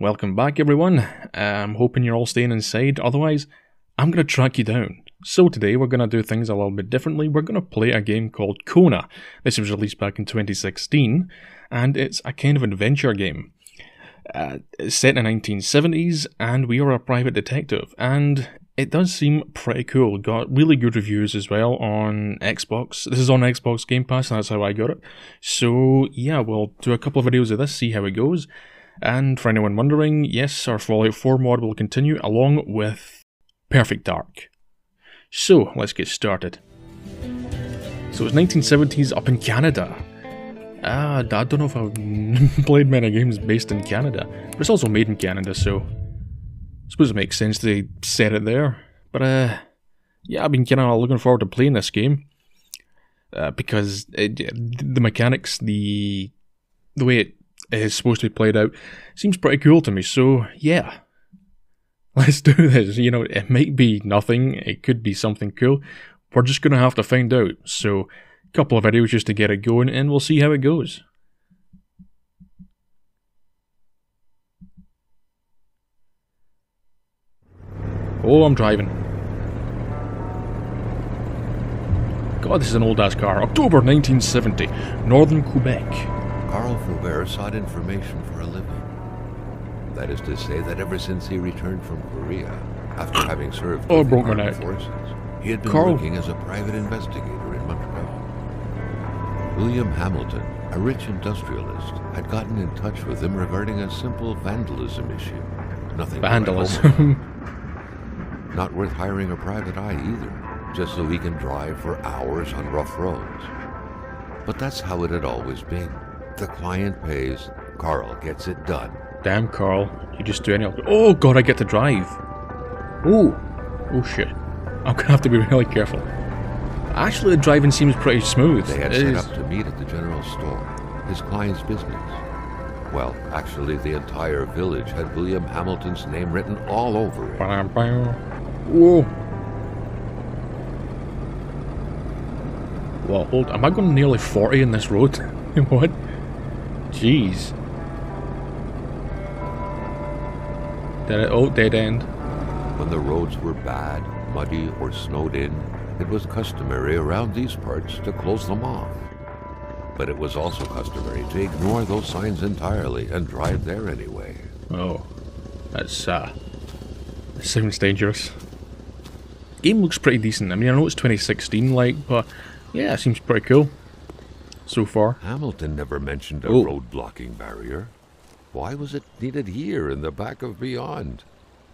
Welcome back everyone. I'm hoping you're all staying inside, otherwise I'm going to track you down. So today we're going to do things a little bit differently. We're going to play a game called Kona. This was released back in 2016 and it's a kind of adventure game. It's set in the 1970s and we are a private detective, and it does seem pretty cool. Got really good reviews as well on Xbox. This is on Xbox Game Pass and that's how I got it. So yeah, we'll do a couple of videos of this, see how it goes. And for anyone wondering, yes, our Fallout 4 mod will continue along with Perfect Dark. So, let's get started. So it's 1970s up in Canada. I don't know if I've played many games based in Canada, but it's also made in Canada, so I suppose it makes sense they set it there. But yeah, I've been kind of looking forward to playing this game because the mechanics, the way it is supposed to be played out, seems pretty cool to me, so yeah. Let's do this. You know, it might be nothing, it could be something cool. We're just gonna have to find out. So, a couple of videos just to get it going, and we'll see how it goes. Oh, I'm driving. God, this is an old-ass car. October 1970, Northern Quebec. Carl Faubert sought information for a living. That is to say that ever since he returned from Korea, after having served with the armed forces, he had been working as a private investigator in Montreal. William Hamilton, a rich industrialist, had gotten in touch with him regarding a simple vandalism issue. Nothing vandalism. Not worth hiring a private eye either, just so he can drive for hours on rough roads. But that's how it had always been. The client pays, Carl gets it done. Damn, Carl, you just do anything. Oh god, I get to drive. Oh shit. I'm gonna have to be really careful. Actually, the driving seems pretty smooth. They had set up to meet at the general store, his client's business. Well, actually, the entire village had William Hamilton's name written all over it. Whoa. Well, hold. Am I going nearly 40 in this road? What? Jeez. Dead end. When the roads were bad, muddy, or snowed in, it was customary around these parts to close them off. But it was also customary to ignore those signs entirely and drive there anyway. Oh, that sounds dangerous. Game looks pretty decent. I mean, I know it's 2016, but yeah, it seems pretty cool so far. Hamilton never mentioned a road blocking barrier. Why was it needed here in the back of Beyond?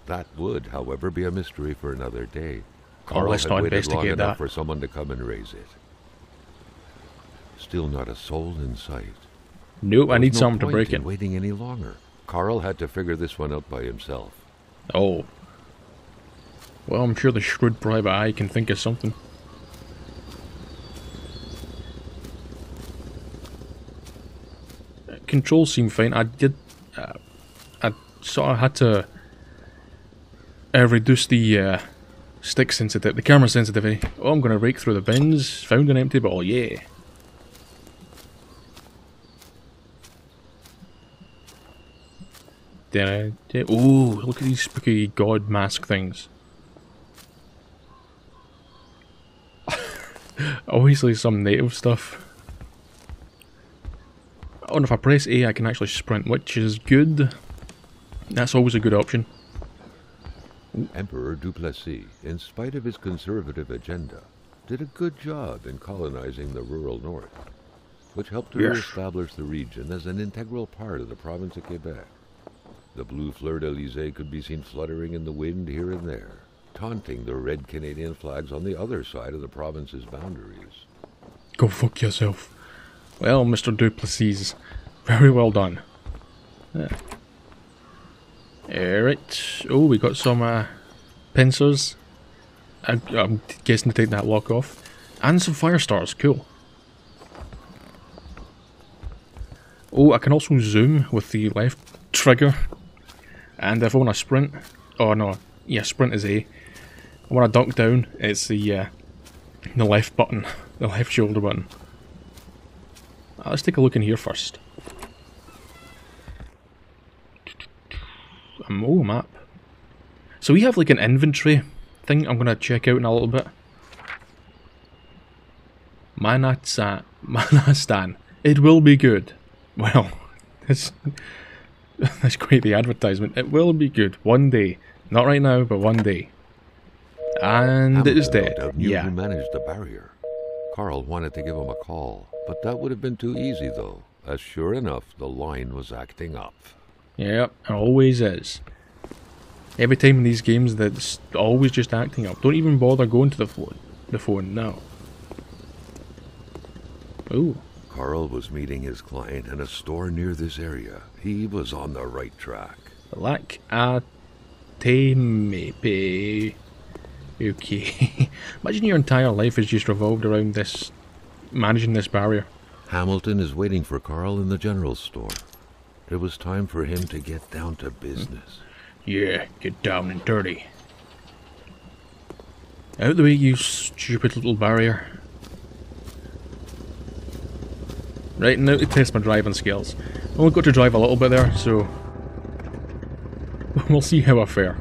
That would, however, be a mystery for another day. Carl had waited long enough for someone to come and raise it. Still not a soul in sight. Nope, I need something to break it. Waiting any longer. Carl had to figure this one out by himself. Oh. Well, I'm sure the shrewd private eye can think of something. Controls seem fine. I sort of had to reduce the stick sensitivity, the camera sensitivity. Oh, I'm going to rake through the bins. Found an empty bottle, yeah. Oh, look at these spooky god mask things. Obviously some native stuff. Oh, and if I press A, I can actually sprint, which is good. That's always a good option. Emperor Duplessis, in spite of his conservative agenda, did a good job in colonizing the rural north, which helped to reestablish the region as an integral part of the province of Quebec. The blue fleur-de-lis could be seen fluttering in the wind here and there, taunting the red Canadian flags on the other side of the province's boundaries. Go fuck yourself. Well, Mr. Duplessis, very well done. Alright. Oh, we got some pincers. I'm guessing to take that lock off. And some fire stars, cool. Oh, I can also zoom with the left trigger. And if I want to sprint, oh no, yeah, sprint is A. When I duck down, it's the left button, the left shoulder button. Let's take a look in here first. Oh, map. So we have like an inventory thing I'm gonna check out in a little bit. Manastan. It will be good. Well, that's quite the advertisement. It will be good one day. Not right now, but one day. And Hamilton it is dead. Knew Yeah. who managed the barrier. Carl wanted to give him a call, but that would have been too easy though, as sure enough the line was acting up. Yep, it always is. Every time in these games that's always just acting up. Don't even bother going to the phone, no. Ooh. Carl was meeting his client in a store near this area. He was on the right track. Lack a temepe. Okay. Imagine your entire life has just revolved around this, managing this barrier. Hamilton is waiting for Carl in the general store. It was time for him to get down to business. Yeah, get down and dirty. Out the way, you stupid little barrier. Right, now to test my driving skills. I only got to drive a little bit there, so we'll see how I fare.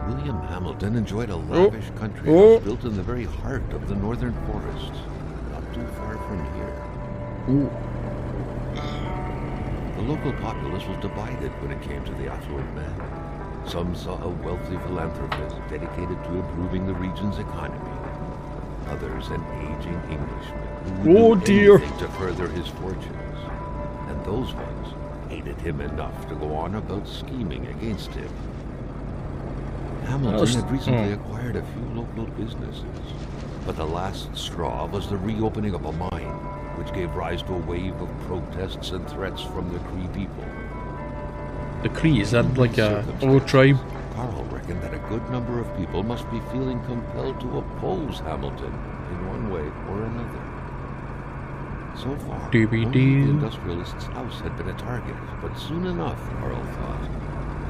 William Hamilton enjoyed a lavish country house built in the very heart of the northern forests, not too far from here. Ooh. The local populace was divided when it came to the affluent man. Some saw a wealthy philanthropist dedicated to improving the region's economy. Others an aging Englishman who would do anything to further his fortunes. And those ones hated him enough to go on about scheming against him. Hamilton had recently acquired a few local businesses, but the last straw was the reopening of a mine, which gave rise to a wave of protests and threats from the Cree people. The Cree, is that like a old tribe? Carl reckoned that a good number of people must be feeling compelled to oppose Hamilton in one way or another. So far, only the industrialist's house had been a target, but soon enough, Carl thought,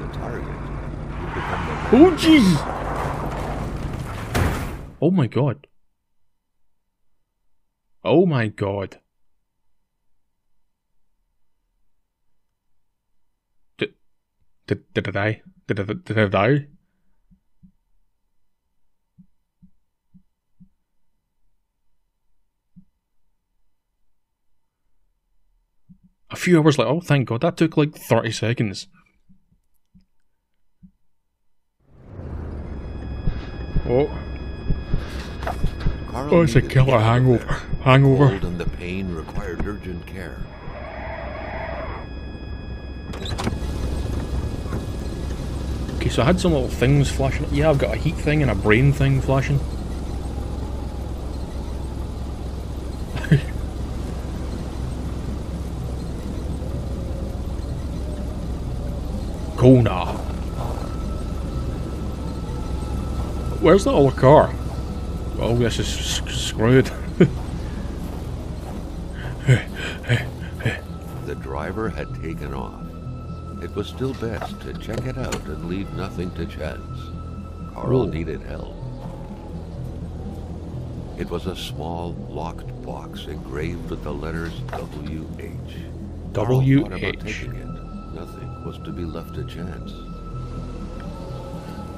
the target would become the... Oh, jeez! Oh my god. Oh my god. Did I die? Did I die? A few hours later, oh thank god, that took like 30 seconds. Oh. Carl it's a killer hangover. Hangover. And the pain required urgent care. Okay, so I had some little things flashing. Yeah, I've got a heat thing and a brain thing flashing. Kona. Where's that other car? Oh, this is screwed. The driver had taken off. It was still best to check it out and leave nothing to chance. Carl needed help. It was a small, locked box engraved with the letters W.H. W.H. Carl thought about taking it. Nothing was to be left to chance.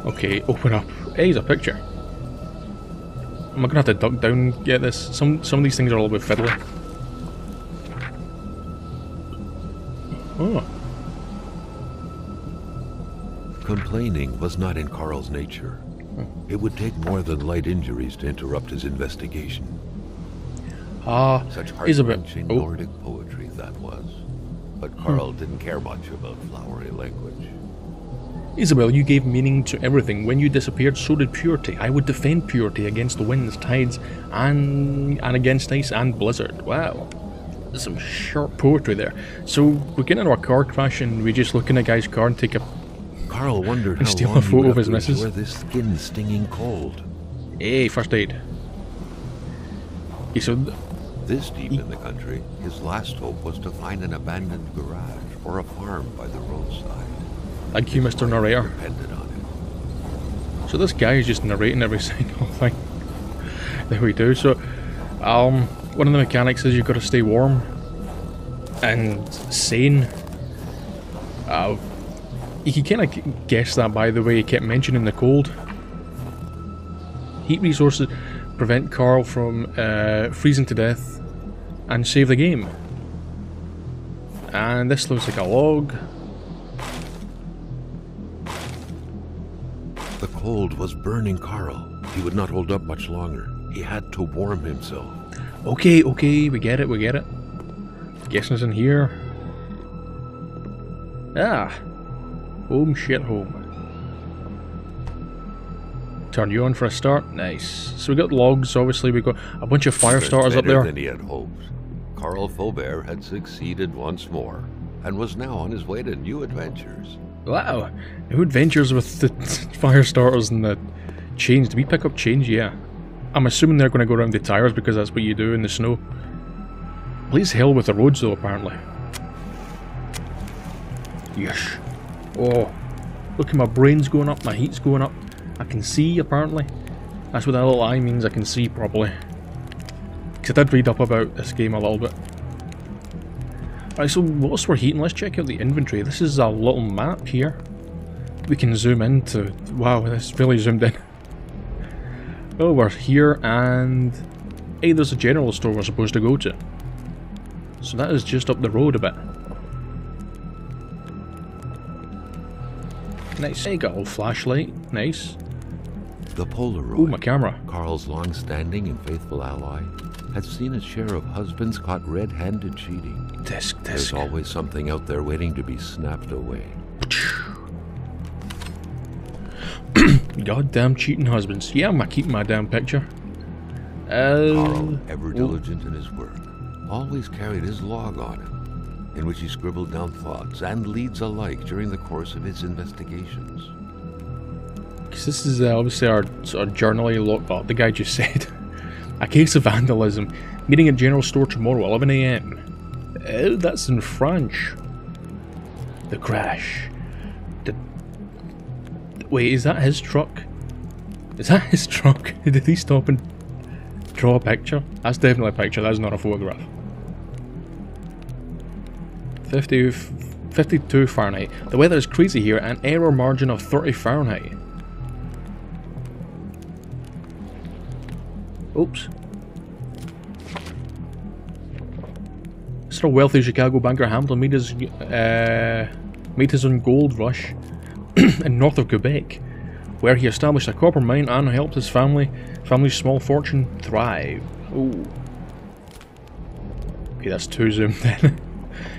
Okay, open up. Hey, here's a picture. Am I gonna have to duck down and get this? Some of these things are a little bit fiddly. Oh. Complaining was not in Carl's nature. It would take more than light injuries to interrupt his investigation. Such heart-wrenching Nordic poetry that was. But Carl didn't care much about flowery language. Isabel, you gave meaning to everything. When you disappeared, so did purity. I would defend purity against the winds, tides, and against ice and blizzard. Wow. There's some sharp poetry there. So, we get into a car crash and we just look in a guy's car and take a... Carl wondered and how steal long a photo of his he would have to missus. endure this skin stinging cold. Hey, first aid. Okay, so... This deep in the country, his last hope was to find an abandoned garage or a farm by the roadside. Thank you, Mr. Narrator. Depended on it. So this guy is just narrating every single thing that we do. So, one of the mechanics is you've got to stay warm and sane. You can kind of guess that by the way he kept mentioning the cold. Heat resources prevent Carl from freezing to death and save the game. And this looks like a log. The cold was burning Carl. He would not hold up much longer. He had to warm himself. Okay, we get it, Guessing it's in here. Ah! Home shit home. Turn you on for a start? Nice. So we got logs, obviously we got a bunch of fire starters up there. Better than he had hoped. Carl Faubert had succeeded once more, and was now on his way to new adventures. Wow! New adventures with the fire starters and the chains. Did we pick up chains? Yeah. I'm assuming they're going to go around the tires because that's what you do in the snow. Please hell with the roads though, apparently. Yes. Oh, look at my brain's going up, my heat's going up. I can see, apparently. That's what that little eye means, I can see properly. Because I did read up about this game a little bit. Alright, so whilst we're heating, let's check out the inventory. This is a little map here. We can zoom into... Wow, this really zoomed in. Oh, we're here and... Hey, there's a general store we're supposed to go to. So that is just up the road a bit. Nice. Hey, got a little flashlight. Nice. The Polaroid. Ooh, my camera. Carl's long-standing and faithful ally had seen its share of husbands caught red-handed cheating. Disc. There's always something out there waiting to be snapped away. Goddamn cheating husbands. Yeah, I'm gonna keep my damn picture. Carl, ever diligent in his work, always carried his log on him, in which he scribbled down thoughts and leads alike during the course of his investigations. Because this is obviously our sort of journally log. Oh, the guy just said. A case of vandalism. Meeting at general store tomorrow, 11 AM. Oh, that's in French. The crash. Wait, is that his truck? Is that his truck? Did he stop and draw a picture? That's definitely a picture, that's not a photograph. 52 Fahrenheit. The weather is crazy here, an error margin of 30 Fahrenheit. Oops. Still wealthy Chicago banker Hamilton made his own gold rush in north of Quebec, where he established a copper mine and helped his family's small fortune thrive. Ooh. Okay, that's too zoomed in.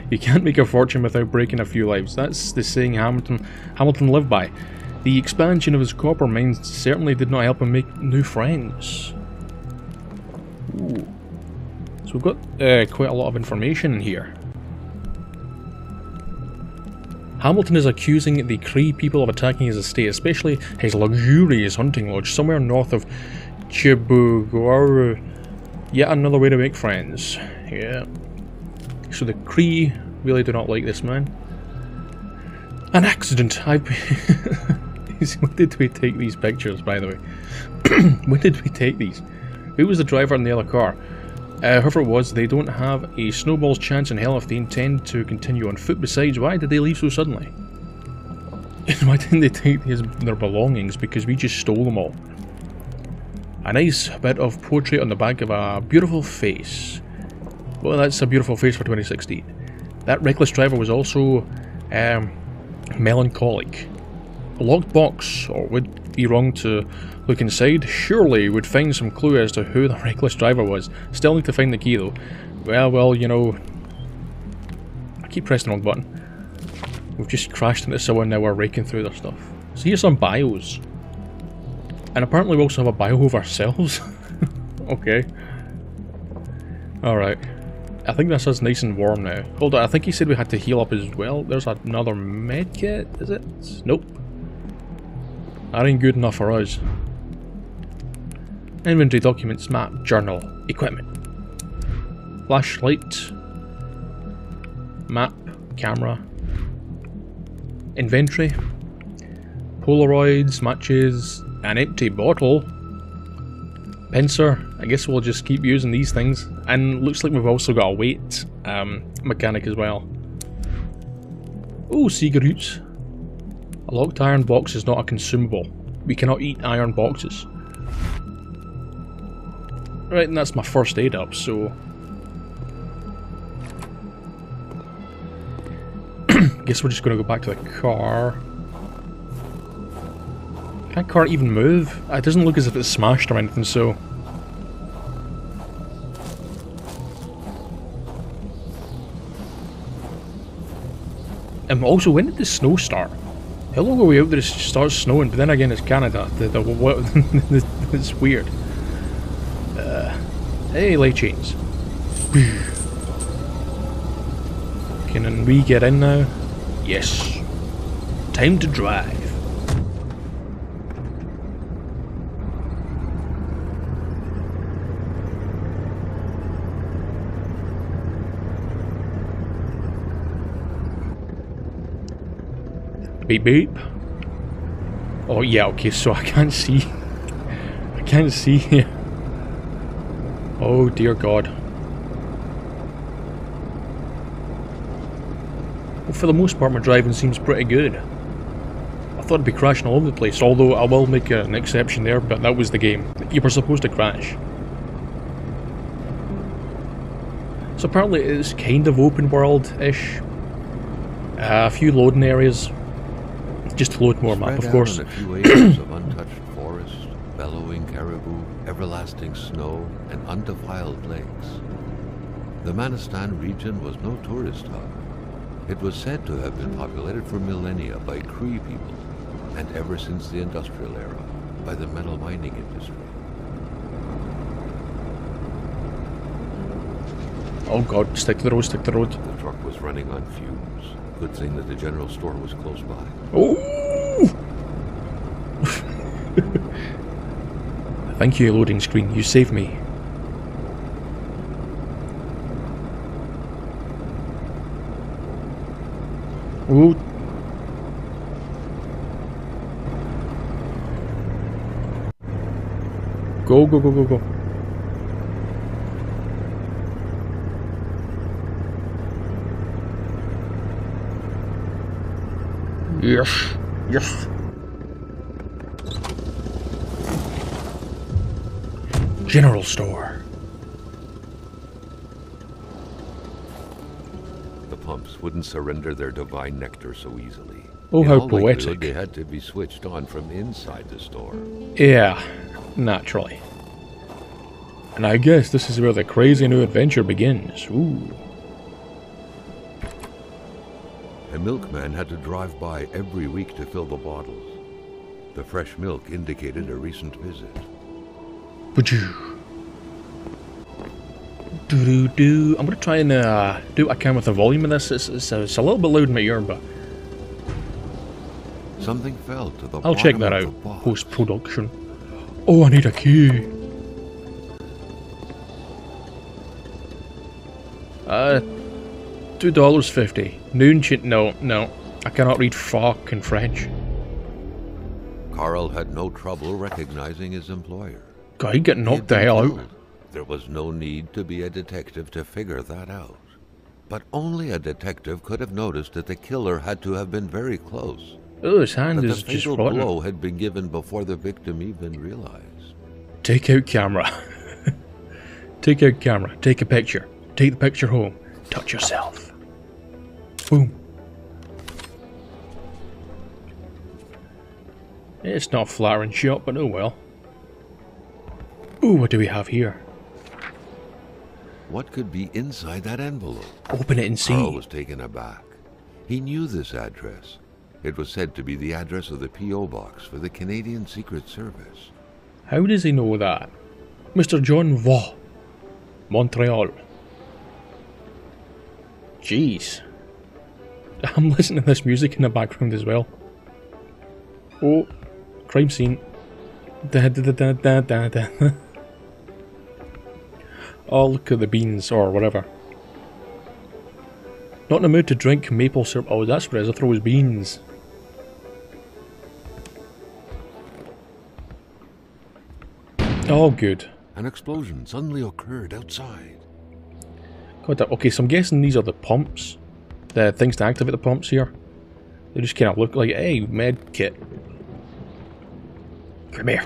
You can't make a fortune without breaking a few lives. That's the saying Hamilton lived by. The expansion of his copper mines certainly did not help him make new friends. Ooh. So we've got quite a lot of information in here. Hamilton is accusing the Cree people of attacking his estate, especially his luxurious hunting lodge somewhere north of Chibougamau. Yet another way to make friends. Yeah. So the Cree really do not like this man. An accident. When did we take these pictures, by the way? When did we take these? Who was the driver in the other car? Whoever it was, they don't have a snowball's chance in hell if they intend to continue on foot. Besides, why did they leave so suddenly? Why didn't they take their belongings? Because we just stole them all. A nice bit of portrait on the back of a beautiful face. Well, that's a beautiful face for 2016. That reckless driver was also melancholic. A locked box, or would be wrong to look inside, surely would find some clue as to who the reckless driver was. Still need to find the key though. Well, you know, I keep pressing the wrong button. We've just crashed into someone, now we're raking through their stuff. So here's some bios. And apparently we also have a bio of ourselves. Okay. Alright. I think this is nice and warm now. Hold on, I think he said we had to heal up as well. There's another med kit, is it? Nope. That ain't good enough for us. Inventory, documents, map, journal, equipment. Flashlight. Map, camera. Inventory. Polaroids, matches, an empty bottle. Pincer. I guess we'll just keep using these things. And looks like we've also got a weight mechanic as well. Oh, cigarettes. A locked iron box is not a consumable. We cannot eat iron boxes. Right, and that's my first aid up, so... Guess we're just going to go back to the car. Can that car even move? It doesn't look as if it's smashed or anything, so... Also, when did the snow start? How long are we out that it starts snowing? But then again, it's Canada. It's weird. Hey, light chains. Can we get in now? Yes. Time to drive. Beep beep. Oh yeah, okay, so I can't see. I can't see here. Oh dear God. Well, for the most part my driving seems pretty good. I thought I'd be crashing all over the place, although I will make an exception there, but that was the game. You were supposed to crash. So apparently it's kind of open world-ish. A few loading areas. Just to load more map, of course. A few acres of untouched forest, bellowing caribou, everlasting snow, and undefiled lakes. The Manistan region was no tourist hub. It was said to have been populated for millennia by Cree people, and ever since the industrial era, by the metal mining industry. Oh God, stick to the road, stick to the road. The truck was running on fumes. Good thing that the general store was close by. Oh! Thank you, loading screen. You saved me. Oh. Go, go, go, go, go. Yes, yes. General store. The pumps wouldn't surrender their divine nectar so easily. Oh, In how all poetic. likelihood, they had to be switched on from inside the store. Yeah, naturally. And I guess this is where the crazy new adventure begins. Ooh. A milkman had to drive by every week to fill the bottles. The fresh milk indicated a recent visit. I'm gonna try and do what I can with the volume of this. It's a little bit loud in my ear, but Something fell to the I'll check that bottom out of the box. post-production. Oh, I need a key. $2.50. No, I cannot read fuck in French. Carl had no trouble recognizing his employer. God, he'd get knocked the hell out. There was no need to be a detective to figure that out. But only a detective could have noticed that the killer had to have been very close. Oh, his hand That is the just fatal rotten. blow had been given before the victim even realized. Take out camera. Take out camera. Take a picture. Take the picture home. Touch yourself. Boom. It's not a flattering shot, but oh well. Ooh, what do we have here? What could be inside that envelope? Open it and Carl see. was taken aback. He knew this address. It was said to be the address of the P.O. box for the Canadian Secret Service. How does he know that? Mr. John Vaugh, Montreal. Jeez. I'm listening to this music in the background as well. Oh, crime scene. Da, da, da, da, da, da. Oh, look at the beans, or whatever. Not in the mood to drink maple syrup. Oh, that's what it is. I thought it was beans. Oh, good. An explosion suddenly occurred outside. God, okay, so I'm guessing these are the pumps. The things to activate the pumps here. They just kind of look like, hey, med kit. Come here.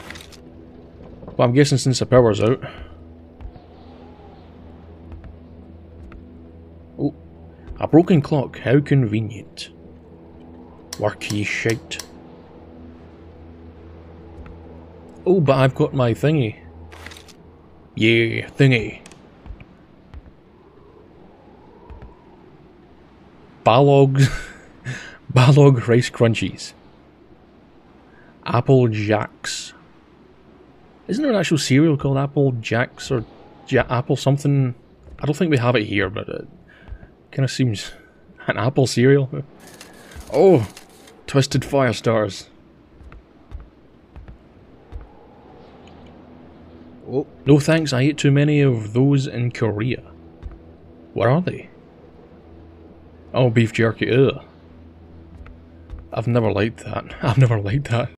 Well, I'm guessing since the power's out. Oh, a broken clock. How convenient. Work ye shite. Oh, but I've got my thingy. Yeah, thingy. Balog Rice Crunchies. Apple Jacks. Isn't there an actual cereal called Apple Jacks or Apple something? I don't think we have it here, but it kind of seems an apple cereal. Oh, Twisted Fire Stars. Oh, no thanks, I ate too many of those in Korea. What are they? Oh, beef jerky, ugh. I've never liked that.